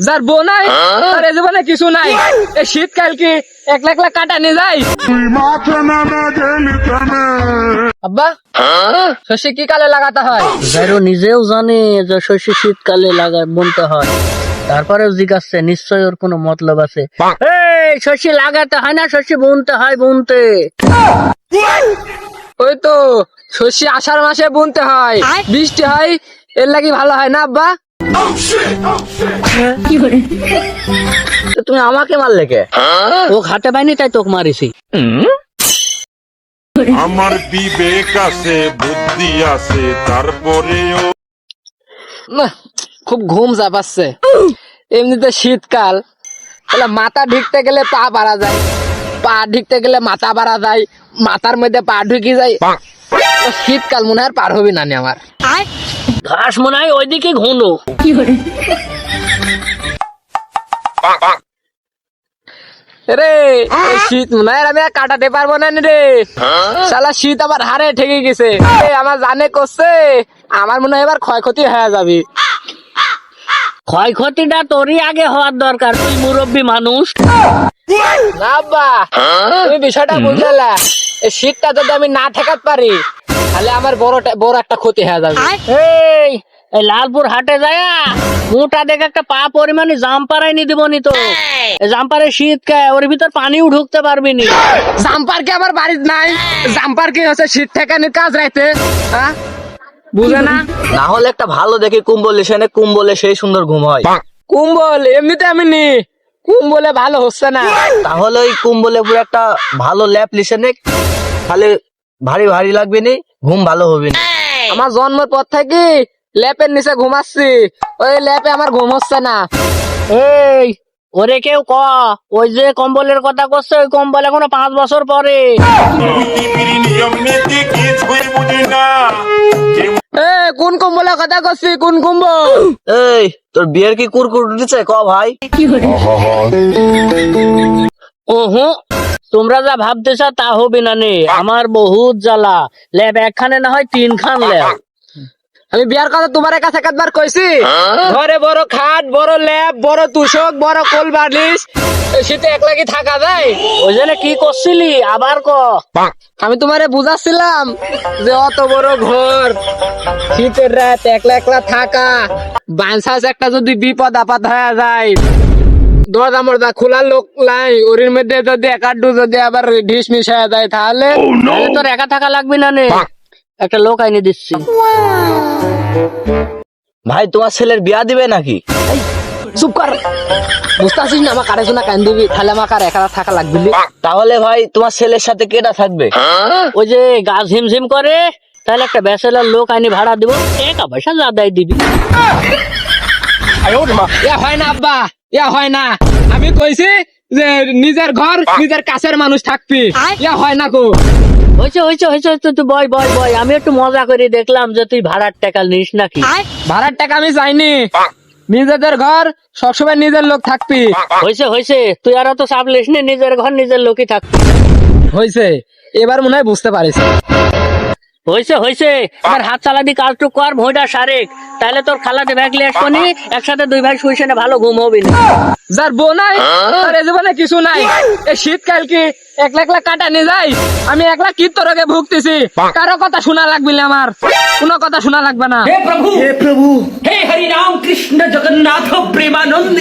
যার বউ নাই তার এ জীবনে কিছু নাই। এই শীতকাল কি একলা একলা কাটা নিয়ে যায়? আব্বা শস্য কি কালে লাগাতে হয়? যাইরো নিজেও জানে যে শস্য শীতকালে বুনতে হয়, তারপরেও জিজ্ঞাসছে, নিশ্চয় ওর কোনো মতলব আছে। এই শস্য লাগাতে হয় না, শস্য বুনতে হয়, বুনতে। ওই তো শস্য আষাঢ় মাসে বুনতে হয়, বৃষ্টি হয়, এর লাগি ভালো হয় না আব্বা? তো তুমি আমাকে মারলে কে? ও হাতে পাইনি তাই তোকে মারিছি। আমার বিবেক আছে, বুদ্ধি আছে, তারপরেও না, খুব ঘুম চাপাচ্ছে। এমনিতে শীতকাল, তাহলে মাথা ঢিকতে গেলে পা বাড়া যায়, পা ঢিকতে গেলে মাথা বাড়া যায়, মাথার মধ্যে পা ঢুকে যায়। শীতকাল মনে হয় পার হবি না নি আমার। ঘাস মনে হয় ওইদিকে ঘুনো। রে এই শীত মনে হয় আমি আর কাটাতে পারবো না রে। শালা শীত আমার হারে ঠেকে গেছে। আমার জানে করছে, আমার মনে হয় এবার ক্ষয়ক্ষতি হয়ে যাবে। ক্ষয়ক্ষতিটা তোরই আগে হওয়ার দরকার, তুই মুরব্বী মানুষ। না আব্বা, তুমি বিষয়টা বুঝলা। এই শীতটা যদি আমি না ঠেকাতে পারি তাহলে আমার বড় একটা ক্ষতি হয়ে যাবে। এই লালপুর হাটে যায় মোটা দেখে একটা পা পরিমাণে জাম্পারাই নি দিব নি তো। জাম্পারে শীত কে, ওর ভিতর পানিও ঢুকতে পারবি নি। জাম্পার কি আমার বাড়ির নাই? জাম্পার কি হচ্ছে শীত ঠেকানোর কাজ রাইতে? হ্যাঁ বুঝে না? না হলে একটা ভালো দেখে কুম্বল এসে নে, কুম্বলে সেই সুন্দর ঘুম হয়। কুম্বল এমনিতে আমি নি, কুম্বলে ভালো হচ্ছে না। তাহলে ওই কুম্বলে পুরো একটা ভালো ল্যাপ লিসে নে, তাহলে ভারী ভারী লাগবে নি, ঘুম ভালো হবে না। আমার জন্মের পর থেকে ল্যাপের নিচে ঘুমাচ্ছি, ওই ল্যাপে আমার ঘুম হচ্ছে না। এই ওরে কেউ ক, ওই যে কম্বলের কথা করছে, ওই কম্বল এখনো 5 বছর পরে। পৃথিবীর নিয়ম নীতি কিছুই বুঝি না। কোন কম্বলের কথা করছি? কোন কম্বল? এই তোর বিয়ের কি কুরকুর উঠেছে ক ভাই? ওহো, তোমরা যা ভাবতেছ তা হবে না নে। আমার বহুত জ্বালা, ল্যাব একখানে না হয় 3 খান ল্যাব। আমি বিয়ার কথা তোমার কাছে একবার কইছি। ঘরে বড় খাট, বড় ল্যাব, বড় তুষক, বড় কোল বালিশ, শীতে একলা কি থাকা যায়? ওই জন্য কি করছিলি আবার ক। আমি তোমারে বুঝাচ্ছিলাম যে অত বড় ঘর, শীতের রাত একলা একলা থাকা, বাঁচাস একটা যদি বিপদ আপদ হয়ে যায়, দরজা মরজা খোলার লোক নাই, ওর মধ্যে যদি একাড্ডু যদি আবার ঢিস মিস হয়ে যায় তাহলে তোর একা থাকা লাগবে না নে, একটা লোক আইনে দিচ্ছি। ভাই তোমার ছেলের বিয়া দিবে নাকি? চুপ কর, বুঝতে পারছিস না আমার কারে শোনা কান দিবি, তাহলে আমার কার একা থাকা লাগবে। তাহলে ভাই তোমার ছেলের সাথে কেটা থাকবে? ওই যে গাছ ঝিমঝিম করে, তাহলে একটা ব্যাচেলার লোক আইনি ভাড়া দিব, টাকা পয়সা যাদাই দিবি। ইয়া হয় না আব্বা, ইয়া হয় না। আমি কইছি যে নিজের ঘর নিজের কাছের মানুষ থাকবি, ইয়া হয় না কো। হয়েছে হয়েছে হয়েছে, তুই বয় বয় বয়, আমি একটু মজা করে দেখলাম যে তুই ভাড়ার টাকা নিস নাকি। ভাড়ার টাকা আমি চাইনি, নিজেদের ঘর সবসময় নিজের লোক থাকবি। হয়েছে হয়েছে, তুই আর তো চাপ লিস নি, নিজের ঘর নিজের লোকই থাকবি। হয়েছে, এবার মনে হয় বুঝতে পারিস। হয়েছে হয়েছে, এবার হাত চালাদি কাজটুক কর, ভোঁটা সারেক, তাহলে তোর খালাতে ব্যাগলে আসবনি, একসাথে 2 ভাই শুইছে না, ভালো ঘুম হবে না। যার বউ নাই তার এ জীবনে কিছু নাই। এই শীতকাল কি একলা একলা কাটা নিয়ে যায়? আমি একলা কি তোরকে ভুগতেছি, কারো কথা শোনা লাগবে না, আমার কোনো কথা শোনা লাগবে না। हे प्रभु हे हरि राम कृष्ण जगन्नाथ प्रेमानंद